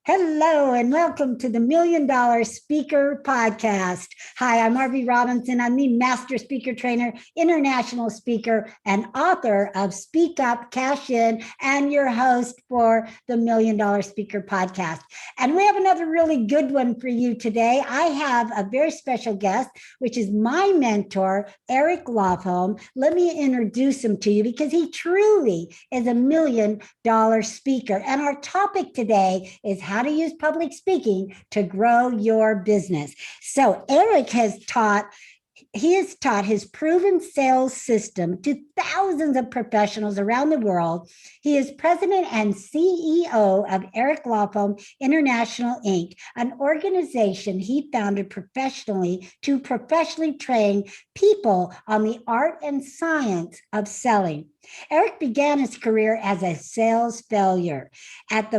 Hello and welcome to the Million Dollar Speaker Podcast. Hi, I'm Arvee Robinson. I'm the Master Speaker Trainer, International Speaker, and author of Speak Up, Cash In, and your host for the Million Dollar Speaker Podcast. And we have another really good one for you today. I have a very special guest, which is my mentor, Eric Lofholm. Let me introduce him to you because he truly is a million-dollar speaker. And our topic today is how to use public speaking to grow your business. So Eric has taught his proven sales system to thousands of professionals around the world. He is president and CEO of Eric Lofholm International, Inc., an organization he founded professionally to professionally train people on the art and science of selling. Eric began his career as a sales failure. At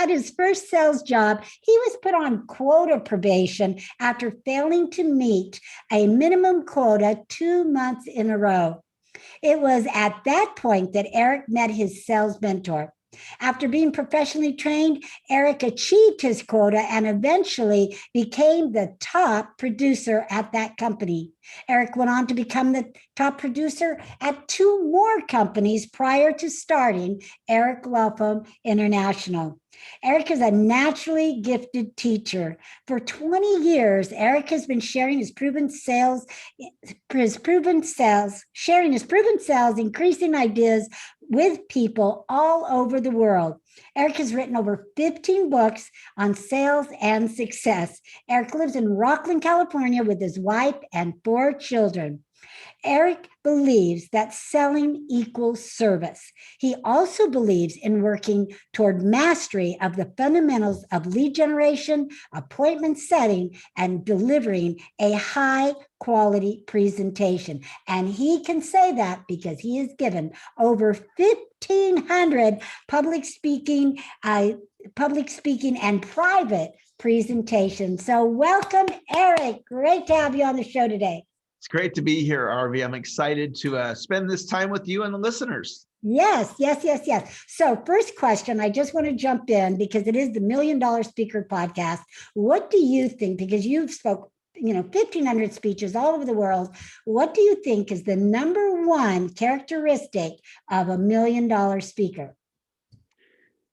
his first sales job, he was put on quota probation after failing to meet a minimum quota 2 months in a row. It was at that point that Eric met his sales mentor. After being professionally trained, Eric achieved his quota and eventually became the top producer at that company. Eric went on to become the top producer at 2 more companies prior to starting Eric Lofholm International. Eric is a naturally gifted teacher. For 20 years, Eric has been sharing his proven sales, increasing ideas with people all over the world. Eric has written over 15 books on sales and success. Eric lives in Rocklin, California with his wife and 4 children. Eric believes that selling equals service. He also believes in working toward mastery of the fundamentals of lead generation, appointment setting, and delivering a high quality presentation. And he can say that because he has given over 1,500 public speaking and private presentations. So welcome, Eric. Great to have you on the show today. It's great to be here, Arvee. I'm excited to spend this time with you and the listeners. Yes. So first question, I just want to jump in because it is the Million Dollar Speaker Podcast. What do you think, because you've spoke 1,500 speeches all over the world, what do you think is the number one characteristic of a $1 million speaker?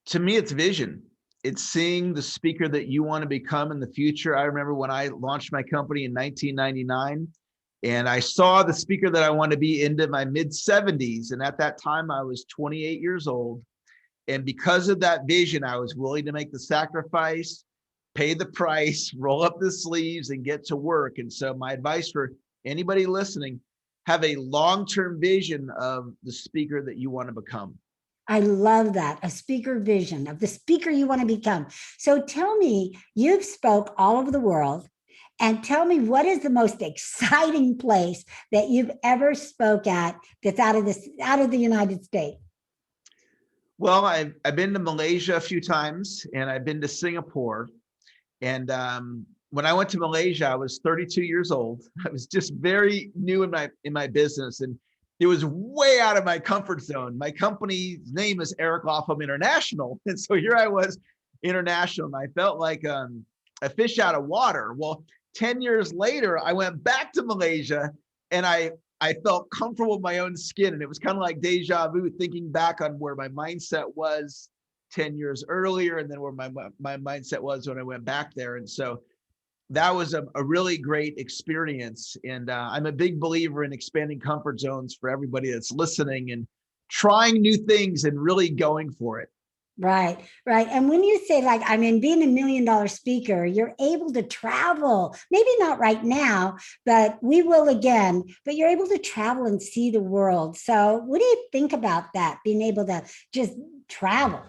To me, it's vision. It's seeing the speaker that you want to become in the future. I remember when I launched my company in 1999, and I saw the speaker that I want to be into my mid-70s. And at that time, I was 28 years old. And because of that vision, I was willing to make the sacrifice, pay the price, roll up the sleeves, and get to work. And so my advice for anybody listening, have a long-term vision of the speaker that you want to become. I love that, a speaker vision of the speaker you want to become. So tell me, you've spoke all over the world. And tell me, what is the most exciting place that you've ever spoke at that's out of the United States? Well, I've been to Malaysia a few times, and I've been to Singapore. And when I went to Malaysia, I was 32 years old. I was just very new in my business, and it was way out of my comfort zone. My company's name is Eric Lofholm International, and so here I was, international, and I felt like a fish out of water. Well, 10 years later, I went back to Malaysia and I felt comfortable with my own skin. And it was kind of like deja vu, thinking back on where my mindset was 10 years earlier and then where my mindset was when I went back there. And so that was a really great experience. And I'm a big believer in expanding comfort zones for everybody that's listening and trying new things and really going for it. Right. And when you say, being a $1 million speaker, you're able to travel, maybe not right now, but we will again, but you're able to travel and see the world. So what do you think about that, being able to just travel?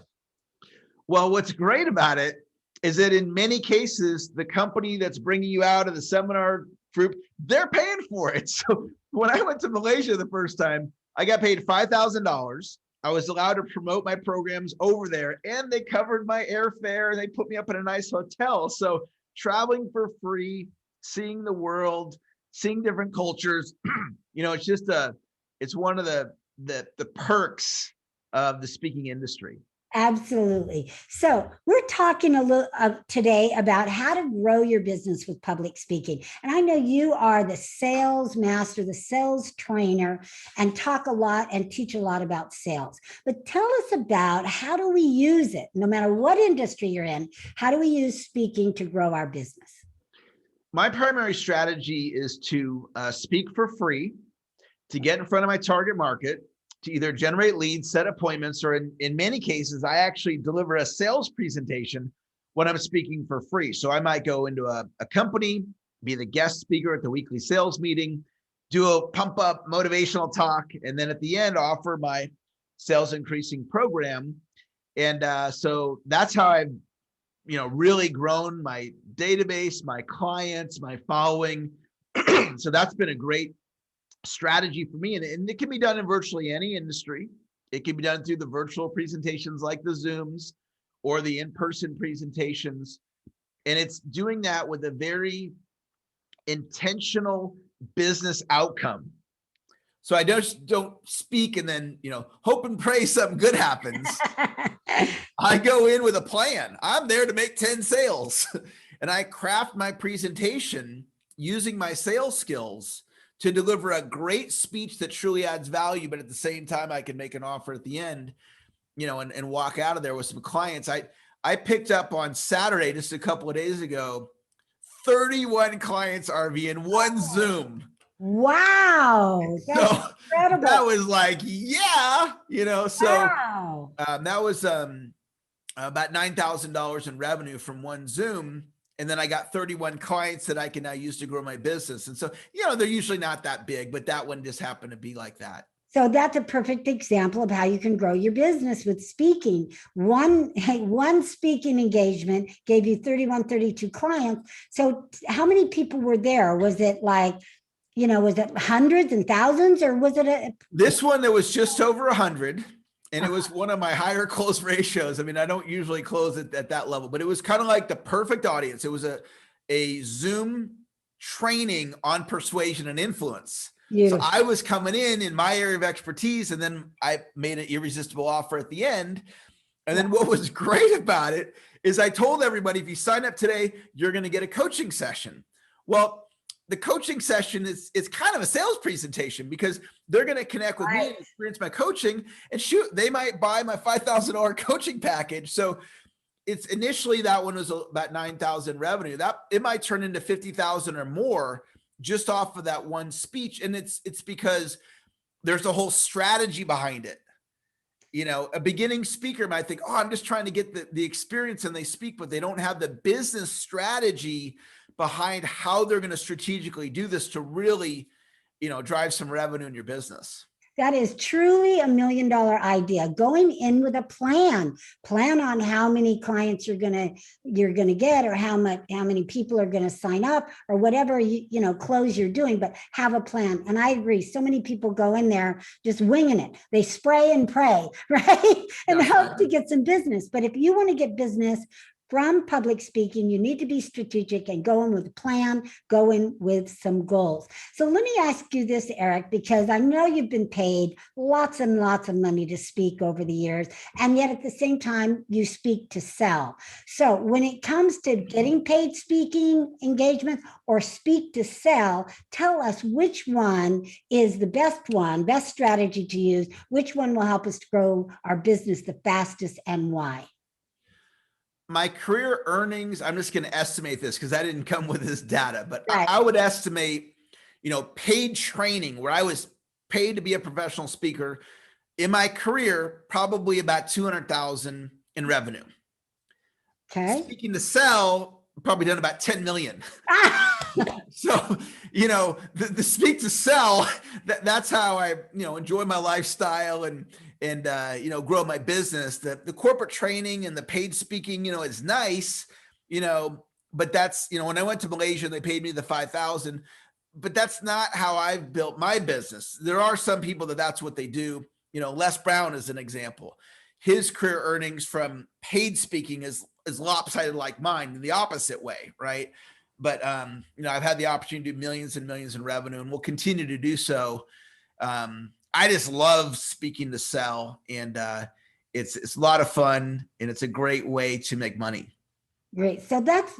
Well, what's great about it is that in many cases, the company that's bringing you out of the seminar group, they're paying for it. So when I went to Malaysia the first time, I got paid $5,000. I was allowed to promote my programs over there, and they covered my airfare and they put me up in a nice hotel. So traveling for free, seeing the world, seeing different cultures, it's one of the perks of the speaking industry. Absolutely. So we're talking a little today about how to grow your business with public speaking. And I know you are the sales master, the sales trainer, and talk a lot and teach a lot about sales. But tell us about how do we use it, no matter what industry you're in, how do we use speaking to grow our business? My primary strategy is to speak for free, to get in front of my target market, to either generate leads, set appointments, or in many cases, I actually deliver a sales presentation when I'm speaking for free. So I might go into a company, be the guest speaker at the weekly sales meeting, do a pump up motivational talk, and then at the end, offer my sales increasing program. And so that's how I've really grown my database, my clients, my following. So that's been a great strategy for me. And it can be done in virtually any industry. It can be done through the virtual presentations like the Zooms or the in-person presentations. And it's doing that with a very intentional business outcome. So I just don't speak and then, hope and pray something good happens. I go in with a plan. I'm there to make 10 sales. And I craft my presentation using my sales skills to deliver a great speech that truly adds value, but at the same time, I can make an offer at the end, and walk out of there with some clients. I picked up on Saturday, just a couple of days ago, 31 clients, Arvee, in one Zoom. Wow. That's so incredible. That was like, Wow. That was about $9,000 in revenue from one Zoom. And then I got 31 clients that I can now use to grow my business. And so, they're usually not that big, but that one just happened to be like that. So that's a perfect example of how you can grow your business with speaking. One speaking engagement gave you 32 clients. So how many people were there? Was it was it hundreds and thousands, or was it this one that was just over 100? And it was one of my higher close ratios. I mean, I don't usually close it at that level, but it was kind of like the perfect audience. It was a Zoom training on persuasion and influence. Beautiful. So I was coming in my area of expertise, and then I made an irresistible offer at the end. And then what was great about it is I told everybody, if you sign up today, you're going to get a coaching session. Well, the coaching session is kind of a sales presentation, because they're going to connect with me and experience my coaching, and they might buy my $5,000 coaching package. So it's initially, that one was about 9,000 revenue. That it might turn into 50,000 or more just off of that one speech. And it's because there's a whole strategy behind it. A beginning speaker might think, I'm just trying to get the experience, and they speak, but they don't have the business strategy behind how they're going to strategically do this to really, drive some revenue in your business. That is truly $1 million idea. Going in with a plan on how many clients you're going to get, or how many people are going to sign up, or whatever, close you're doing, but have a plan. And I agree. So many people go in there just winging it. They spray and pray, right? And hope to get some business. But if you want to get business from public speaking, you need to be strategic and go in with a plan, go in with some goals. So let me ask you this, Eric, because I know you've been paid lots and lots of money to speak over the years, and yet at the same time, you speak to sell. So when it comes to getting paid speaking engagements or speak to sell, tell us which one is the best strategy to use, which one will help us to grow our business the fastest, and why? My career earnings, I'm just going to estimate this because I didn't come with this data, but right. I would estimate, paid training where I was paid to be a professional speaker in my career, probably about 200,000 in revenue. Okay. Speaking to sell, probably done about 10 million. So, the speak to sell, that's how I, enjoy my lifestyle and grow my business. The corporate training and the paid speaking, is nice, but that's, when I went to Malaysia, they paid me the 5,000, but that's not how I've built my business. There are some people that's what they do. Les Brown is an example. His career earnings from paid speaking is lopsided like mine in the opposite way. Right. But, I've had the opportunity to do millions and millions in revenue, and will continue to do so. I just love speaking to sell, and it's a lot of fun, and it's a great way to make money. Great. So that's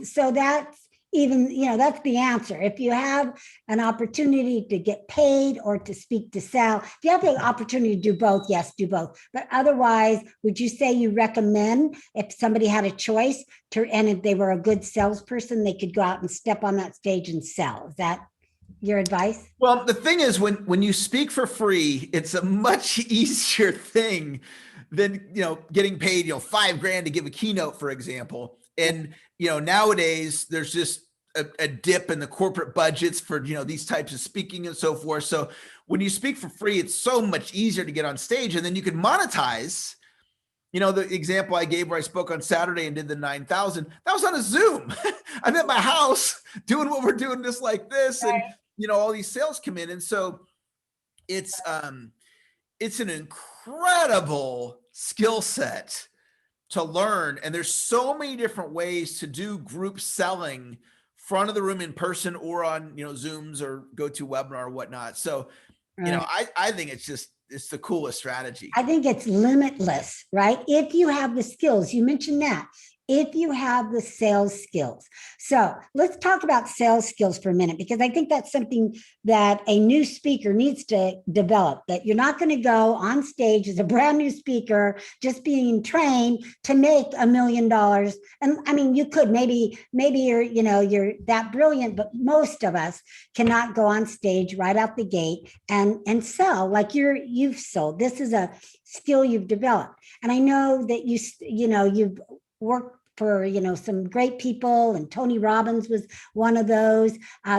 even, that's the answer. If you have an opportunity to get paid or to speak to sell, if you have the opportunity to do both, yes, do both. But otherwise, would you say you recommend if somebody had a choice and if they were a good salesperson, they could go out and step on that stage and sell? Is that your advice? Well, the thing is, when you speak for free, it's a much easier thing than, getting paid, $5,000 to give a keynote, for example. And, nowadays there's just a dip in the corporate budgets for, these types of speaking and so forth. So when you speak for free, it's so much easier to get on stage, and then you can monetize. The example I gave where I spoke on Saturday and did the 9,000, that was on a Zoom. I'm at my house doing what we're doing just like this. Right. And, all these sales come in. And so it's an incredible skill set to learn. And there's so many different ways to do group selling, front of the room in person or on, Zooms or GoToWebinar or whatnot. So, I think it's the coolest strategy. I think it's limitless, right? If you have the skills, you mentioned that. If you have the sales skills. So let's talk about sales skills for a minute, because I think that's something that a new speaker needs to develop, that you're not going to go on stage as a brand new speaker, just being trained to make $1 million. And I mean, you could, maybe you're that brilliant, but most of us cannot go on stage right out the gate and sell like you've sold. This is a skill you've developed. And I know that you've worked for, some great people, and Tony Robbins was one of those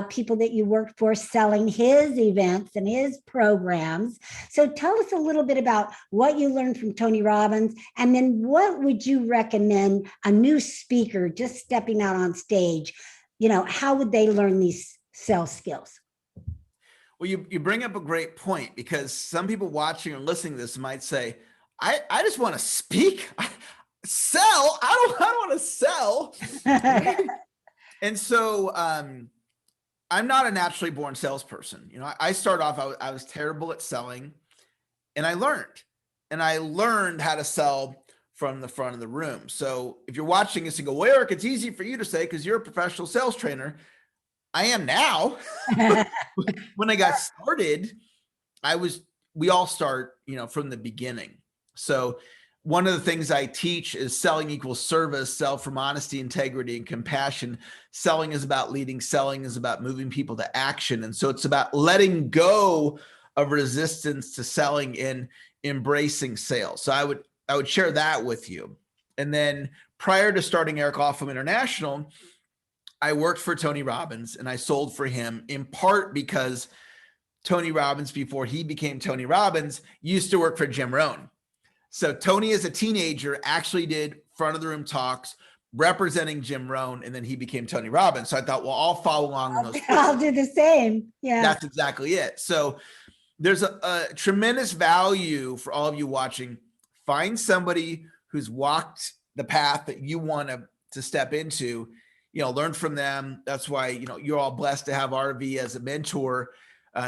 people that you worked for selling his events and his programs. So tell us a little bit about what you learned from Tony Robbins, and then what would you recommend a new speaker just stepping out on stage, how would they learn these sales skills? Well, you bring up a great point, because some people watching or listening to this might say, I just want to speak. Sell. I don't want to sell. And so I'm not a naturally born salesperson. I started off, I was terrible at selling, and I learned how to sell from the front of the room. So if you're watching this and go, well, Eric, it's easy for you to say because you're a professional sales trainer. I am now. When I got started, we all start, from the beginning. So one of the things I teach is selling equals service, sell from honesty, integrity, and compassion. Selling is about leading. Selling is about moving people to action. And so it's about letting go of resistance to selling and embracing sales. So I would share that with you. And then prior to starting Eric Lofholm International, I worked for Tony Robbins, and I sold for him in part because Tony Robbins, before he became Tony Robbins, used to work for Jim Rohn. So Tony, as a teenager, actually did front of the room talks representing Jim Rohn, and then he became Tony Robbins. So I thought, well, I'll follow along in those. I'll do the same. Yeah, that's exactly it. So there's a tremendous value for all of you watching. Find somebody who's walked the path that you want to step into. Learn from them. That's why you're all blessed to have Arvee as a mentor.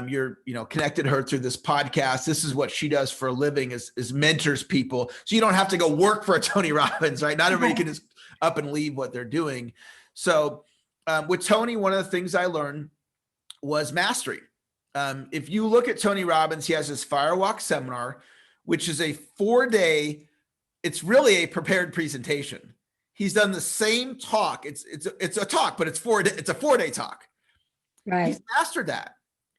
You're connected to her through this podcast. This is what she does for a living, is mentors people. So you don't have to go work for a Tony Robbins, right? Not everybody can just up and leave what they're doing. So with Tony, one of the things I learned was mastery. If you look at Tony Robbins, he has his Firewalk seminar, which is a 4-day, it's really a prepared presentation. He's done the same talk. It's a talk, but it's a 4-day talk. Right. He's mastered that.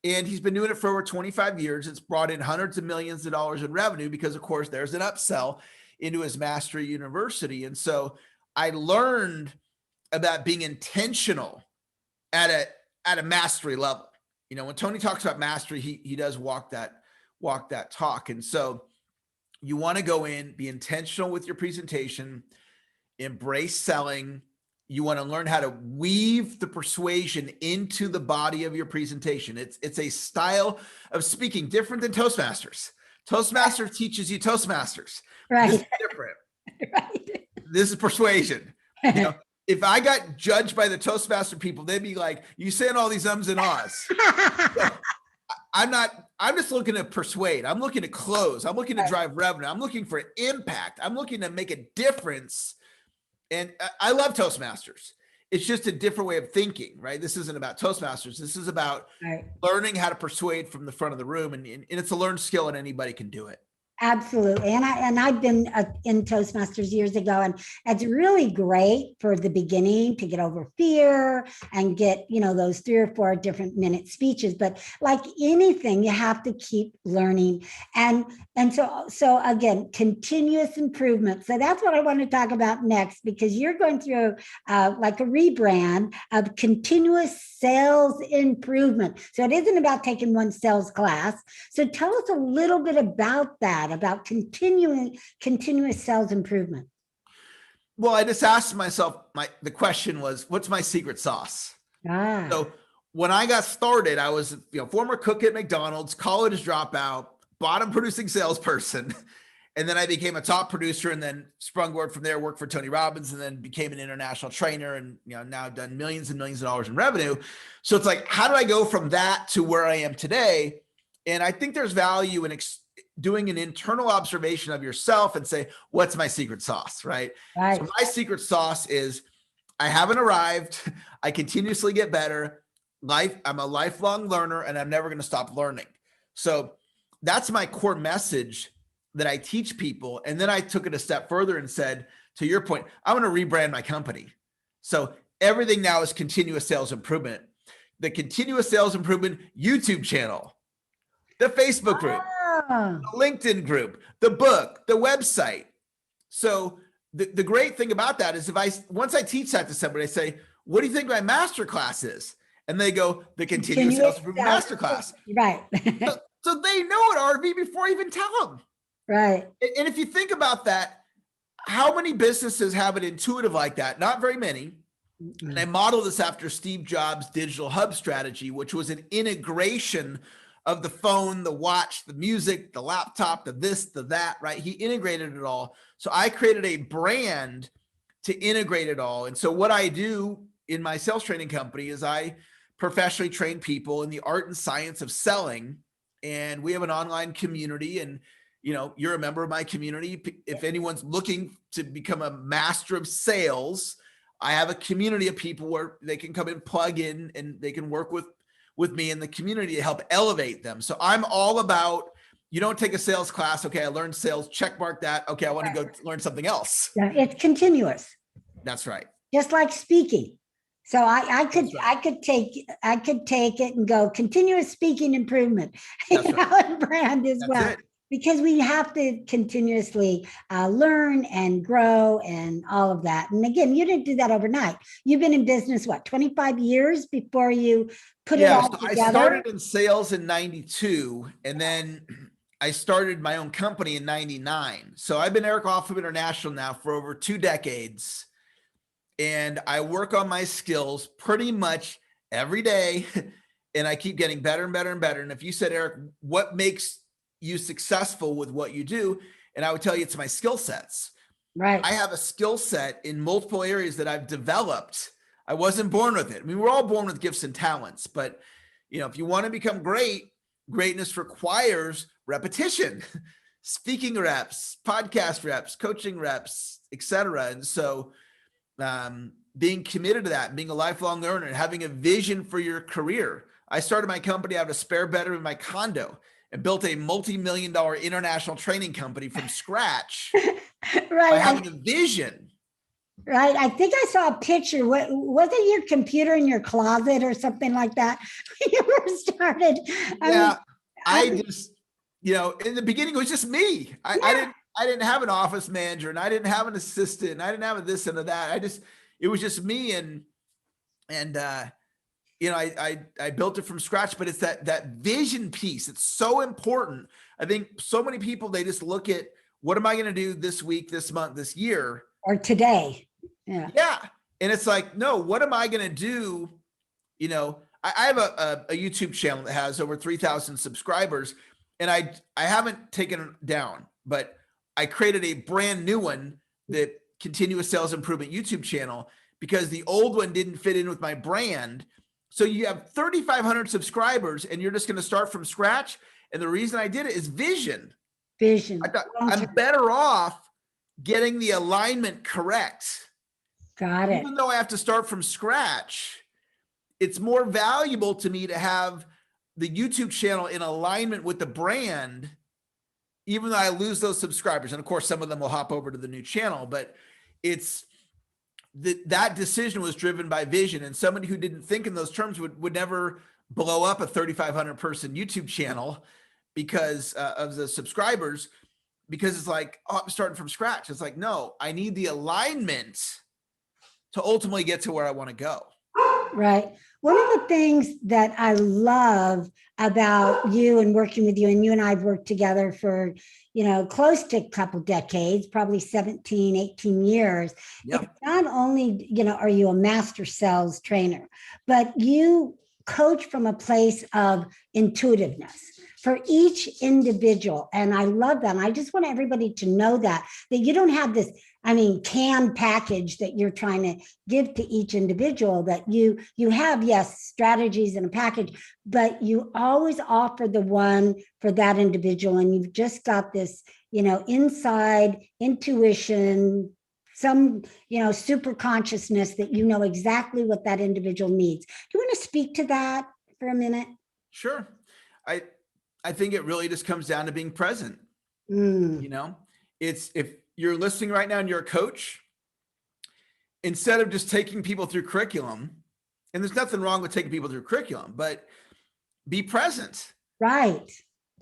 And he's been doing it for over 25 years. It's brought in hundreds of millions of dollars in revenue because, of course, there's an upsell into his Mastery University. And so I learned about being intentional at a mastery level. When Tony talks about mastery, he does walk that talk. And so you want to go in, be intentional with your presentation, embrace selling. You want to learn how to weave the persuasion into the body of your presentation. It's a style of speaking different than Toastmasters. Toastmasters teaches you Toastmasters. Right. This is different. Right. This is persuasion. If I got judged by the Toastmaster people, they'd be like, you saying all these ums and ahs. So I'm just looking to persuade. I'm looking to close. I'm looking to drive revenue. I'm looking for impact. I'm looking to make a difference. And I love Toastmasters. It's just a different way of thinking, right? This isn't about Toastmasters. This is about learning how to persuade from the front of the room. And it's a learned skill and anybody can do it. Absolutely. And I've been in Toastmasters years ago, and it's really great for the beginning to get over fear and get, those 3 or 4 different minute speeches. But like anything, you have to keep learning. And so again, continuous improvement. So that's what I want to talk about next, because you're going through like a rebrand of continuous sales improvement. So it isn't about taking one sales class. So tell us a little bit about that, about continuous sales improvement. Well, I just asked myself, the question was, what's my secret sauce? So when I got started, I was, former cook at McDonald's, college dropout, bottom producing salesperson. And then I became a top producer and then sprung word from there, worked for Tony Robbins, and then became an international trainer and, now I've done millions and millions of dollars in revenue. So it's like, how do I go from that to where I am today? And I think there's value in doing an internal observation of yourself and say, what's my secret sauce, right? So my secret sauce is I haven't arrived. I continuously get better. I'm a lifelong learner and I'm never going to stop learning. So that's my core message that I teach people. And then I took it a step further and said, to your point, I want to rebrand my company. So everything now is continuous sales improvement. The continuous sales improvement YouTube channel, the Facebook group, the LinkedIn group, the book, the website. So the great thing about that is once I teach that to somebody, I say, what do you think my masterclass is? And they go, the continuous sales improvement masterclass. Right. So they know it, Arvee, before I even tell them. Right. And if you think about that, how many businesses have it intuitive like that? Not very many. Mm-hmm. And I model this after Steve Jobs' digital hub strategy, which was an integration of the phone, the watch, the music, the laptop, the this, the that, right? He integrated it all. So I created a brand to integrate it all. And so what I do in my sales training company is I professionally train people in the art and science of selling. And we have an online community, and you're a member of my community. If anyone's looking to become a master of sales, I have a community of people where they can come and plug in and they can work with me in the community to help elevate them. So I'm all about, you don't take a sales class. Okay, I learned sales, check mark that. Okay, I want to go learn something else. Yeah, it's continuous. That's right. Just like speaking. So I could take it and go continuous speaking improvement, and brand as well. Because we have to continuously learn and grow and all of that. And again, you didn't do that overnight. You've been in business, 25 years before you put it all together? I started in sales in 92, and then I started my own company in 99. So I've been Eric Lofholm International now for over 2 decades. And I work on my skills pretty much every day. And I keep getting better and better and better. And if you said, Eric, what makes you successful with what you do? And I would tell you it's my skill sets. Right. I have a skill set in multiple areas that I've developed. I wasn't born with it. I mean, we're all born with gifts and talents, but if you want to become great, greatness requires repetition, speaking reps, podcast reps, coaching reps, etc. And so being committed to that, being a lifelong learner and having a vision for your career. I started my company out of a spare bedroom in my condo and built a multi-million-dollar international training company from scratch by having a vision. Right. I think I saw a picture. Was it your computer in your closet or something like that when you first started? I just, in the beginning, it was just me. I didn't have an office manager, and I didn't have an assistant, and I didn't have a this and a that. It was just me. I built it from scratch, but it's that vision piece. It's so important. I think so many people, they just look at, what am I going to do this week, this month, this year? Or today. Yeah. And it's like, no, what am I going to do? I have a YouTube channel that has over 3,000 subscribers, and I haven't taken it down, but I created a brand new one, the Continuous Sales Improvement YouTube channel, because the old one didn't fit in with my brand. So you have 3,500 subscribers and you're just going to start from scratch. And the reason I did it is vision. Vision. I thought I'm better off getting the alignment correct. Got it. Even though I have to start from scratch, it's more valuable to me to have the YouTube channel in alignment with the brand, even though I lose those subscribers. And of course, some of them will hop over to the new channel, but it's that decision was driven by vision. And somebody who didn't think in those terms would never blow up a 3,500 person YouTube channel because of the subscribers, because it's like, oh, I'm starting from scratch. It's like, no, I need the alignment to ultimately get to where I want to go. Right. One of the things that I love about you and working with you, and you and I have worked together for, close to a couple decades, probably 17, 18 years. Yep. It's not only, are you a master sales trainer, but you coach from a place of intuitiveness for each individual. And I love that. And I just want everybody to know that you don't have this, canned package that you're trying to give to each individual, that you have, yes, strategies in a package, but you always offer the one for that individual. And you've just got this, inside intuition, some, super consciousness that you know exactly what that individual needs. Do you want to speak to that for a minute? Sure. I think it really just comes down to being present. It's, if you're listening right now and you're a coach, instead of just taking people through curriculum, and there's nothing wrong with taking people through curriculum, but be present. Right.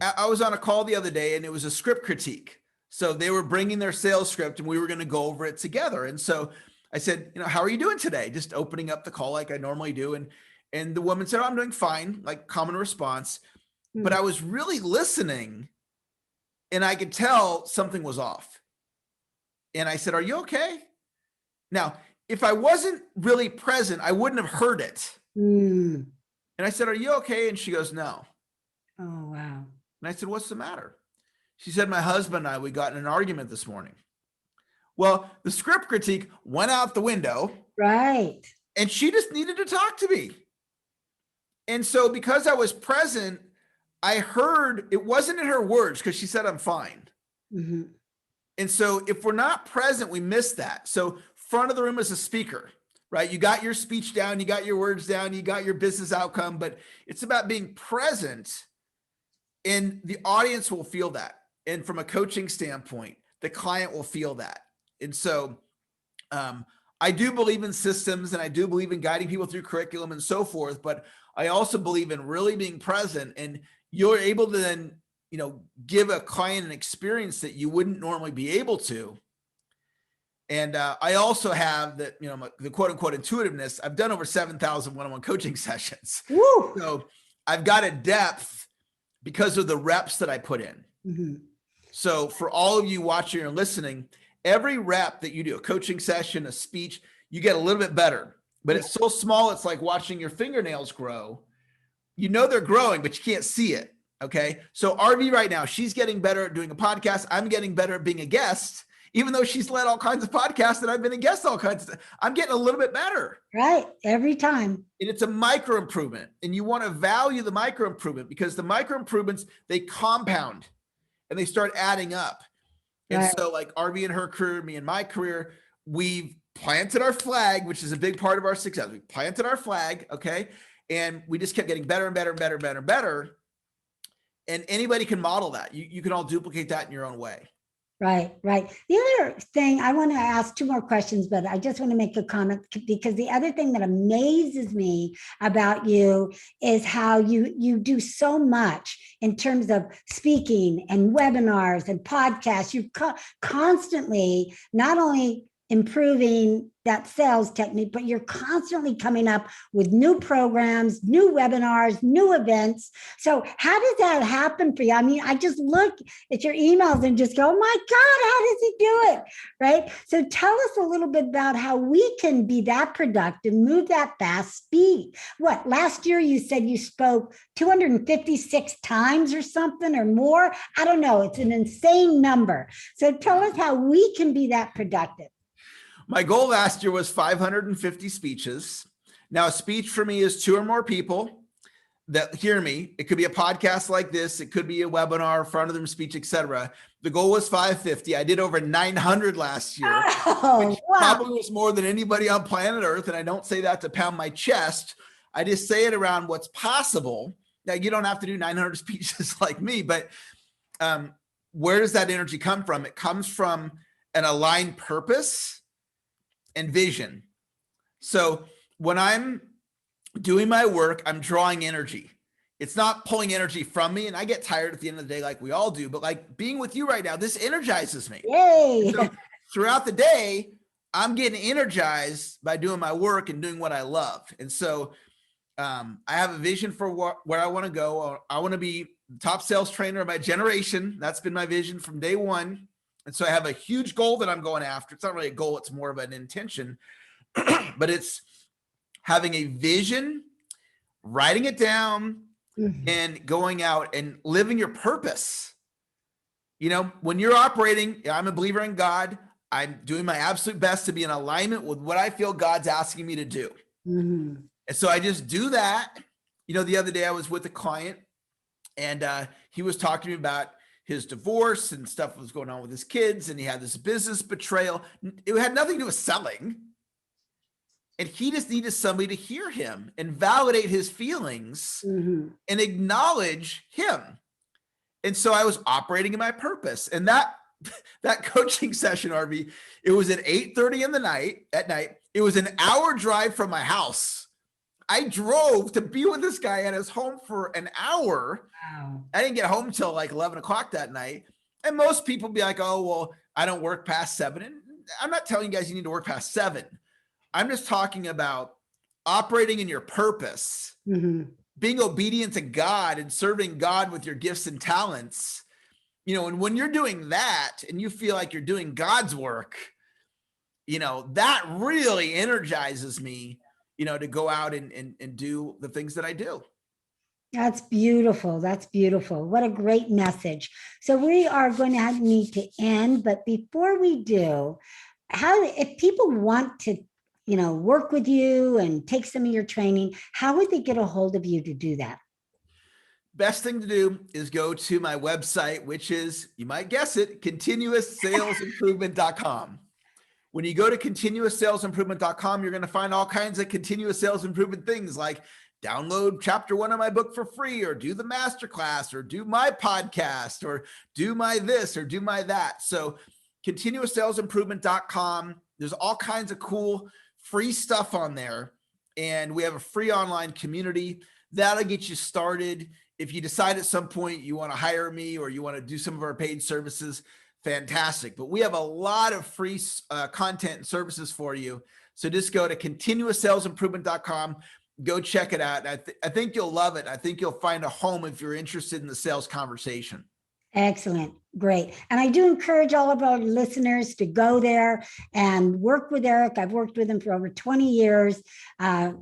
I was on a call the other day and it was a script critique. So they were bringing their sales script and we were going to go over it together. And so I said, how are you doing today? Just opening up the call like I normally do. And the woman said, oh, I'm doing fine, like common response. But I was really listening and I could tell something was off. And I said, are you okay? Now, if I wasn't really present, I wouldn't have heard it. And I said, are you okay? And she goes, no. Oh, wow. And I said, what's the matter? She said, my husband and I, we got in an argument this morning. Well, the script critique went out the window. Right. And she just needed to talk to me. And so because I was present, I heard, it wasn't in her words because she said, I'm fine. Mm-hmm. And so if we're not present, we miss that. So front of the room is a speaker, right? You got your speech down, you got your words down, you got your business outcome, but it's about being present and the audience will feel that. And from a coaching standpoint, the client will feel that. And so I do believe in systems and I do believe in guiding people through curriculum and so forth, but I also believe in really being present, and you're able to then, give a client an experience that you wouldn't normally be able to. And I also have that, the quote unquote intuitiveness. I've done over 7,000 one-on-one coaching sessions. Woo! So I've got a depth because of the reps that I put in. Mm-hmm. So for all of you watching or listening, every rep that you do, a coaching session, a speech, you get a little bit better, but it's so small. It's like watching your fingernails grow. They're growing, but you can't see it. Okay. So Arvee right now, she's getting better at doing a podcast. I'm getting better at being a guest, even though she's led all kinds of podcasts and I've been a guest all kinds of, I'm getting a little bit better. Right. Every time. And it's a micro improvement, and you want to value the micro improvement because the micro improvements, they compound and they start adding up. And right. So like Arvee and her career, me and my career, we've planted our flag, which is a big part of our success. We planted our flag. Okay. And we just kept getting better and better and better and better and better. And anybody can model that. You can all duplicate that in your own way. Right, right. The other thing, I want to ask two more questions, but I just want to make a comment, because the other thing that amazes me about you is how you do so much in terms of speaking and webinars and podcasts. You constantly not only improving that sales technique, but you're constantly coming up with new programs, new webinars, new events. So how does that happen for you? I just look at your emails and just go, oh my God, how does he do it? Right? So tell us a little bit about how we can be that productive, move that fast, speed. What, last year you said you spoke 256 times or something or more? I don't know. It's an insane number. So tell us how we can be that productive. My goal last year was 550 speeches. Now, a speech for me is 2 or more people that hear me. It could be a podcast like this. It could be a webinar, front of them speech, etc. The goal was 550. I did over 900 last year, which probably was more than anybody on planet Earth. And I don't say that to pound my chest. I just say it around what's possible. Now, you don't have to do 900 speeches like me, but where does that energy come from? It comes from an aligned purpose and vision. So when I'm doing my work, I'm drawing energy. It's not pulling energy from me. And I get tired at the end of the day, like we all do, but like being with you right now, this energizes me. Yay. So throughout the day, I'm getting energized by doing my work and doing what I love. And so I have a vision for where I want to go. I want to be the top sales trainer of my generation. That's been my vision from day one. And so I have a huge goal that I'm going after. It's not really a goal. It's more of an intention, but it's having a vision, writing it down, and going out and living your purpose. You know, when you're operating, I'm a believer in God. I'm doing my absolute best to be in alignment with what I feel God's asking me to do. And so I just do that. You know, the other day I was with a client and he was talking to me about his divorce and stuff was going on with his kids. And he had this business betrayal. It had nothing to do with selling. And he just needed somebody to hear him and validate his feelings and acknowledge him. And so I was operating in my purpose. And that coaching session, Arvee, it was at 8:30 at night. It was an hour drive from my house. I drove to be with this guy at his home for an hour. Wow. I didn't get home till like 11 o'clock that night. And most people be like, oh, well, I don't work past 7. And I'm not telling you guys you need to work past 7. I'm just talking about operating in your purpose, being obedient to God and serving God with your gifts and talents. You know, and when you're doing that and you feel like you're doing God's work, you know, that really energizes me, you know, to go out and do the things that I do. That's beautiful. That's beautiful. What a great message. So we are going to need to end, but before we do, if people want to, you know, work with you and take some of your training, how would they get a hold of you to do that? Best thing to do is go to my website, which is, you might guess it, continuousssalesimprovement.com. When you go to continuousssalesimprovement.com, you're going to find all kinds of continuous sales improvement things like download chapter 1 of my book for free, or do the masterclass, or do my podcast, or do my this, or do my that. So continuousssalesimprovement.com, there's all kinds of cool free stuff on there. And we have a free online community that'll get you started. If you decide at some point you want to hire me or you want to do some of our paid services, fantastic. But we have a lot of free content and services for you. So just go to continuousssalesimprovement.com, go check it out. I think you'll love it. I think you'll find a home if you're interested in the sales conversation. Excellent. Great. And I do encourage all of our listeners to go there and work with Eric. I've worked with him for over 20 years.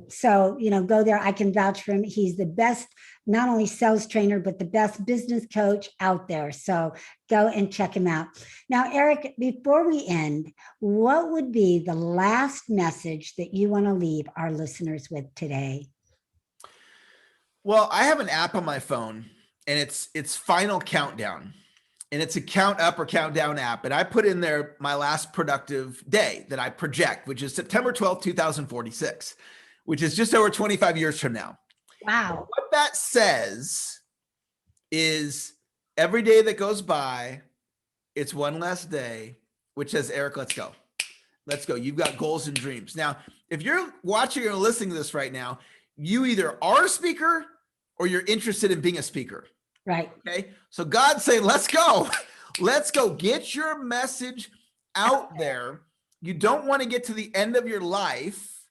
So, you know, go there. I can vouch for him. He's the best, not only sales trainer, but the best business coach out there. So go and check him out. Now, Eric, before we end, what would be the last message that you want to leave our listeners with today? Well, I have an app on my phone, and it's Final Countdown, and it's a count up or count down app. And I put in there my last productive day that I project, which is September 12th, 2046, which is just over 25 years from now. Wow. What that says is every day that goes by, it's one less day, which says, Eric, let's go. Let's go. You've got goals and dreams. Now, if you're watching or listening to this right now, you either are a speaker or you're interested in being a speaker. Right. Okay. So God's saying, let's go. Let's go. Get your message out there. You don't want to get to the end of your life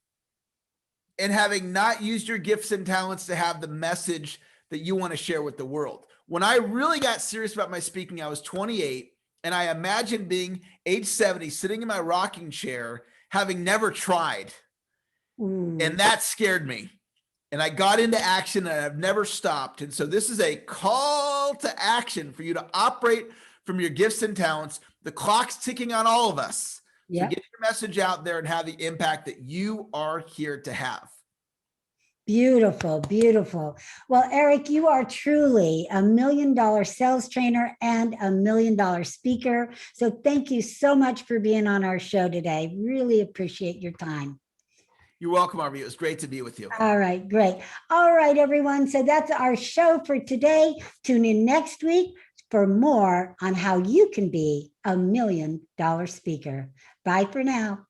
and having not used your gifts and talents to have the message that you want to share with the world. When I really got serious about my speaking, I was 28, and I imagined being age 70, sitting in my rocking chair, having never tried. And that scared me. And I got into action, and I've never stopped. And so this is a call to action for you to operate from your gifts and talents. The clock's ticking on all of us. So get your message out there and have the impact that you are here to have. Beautiful, beautiful. Well, Eric, you are truly $1 million sales trainer and $1 million speaker. So thank you so much for being on our show today. Really appreciate your time. You're welcome, Arvee. It was great to be with you. All right, great. All right, everyone. So that's our show for today. Tune in next week for more on how you can be $1 million speaker. Bye for now.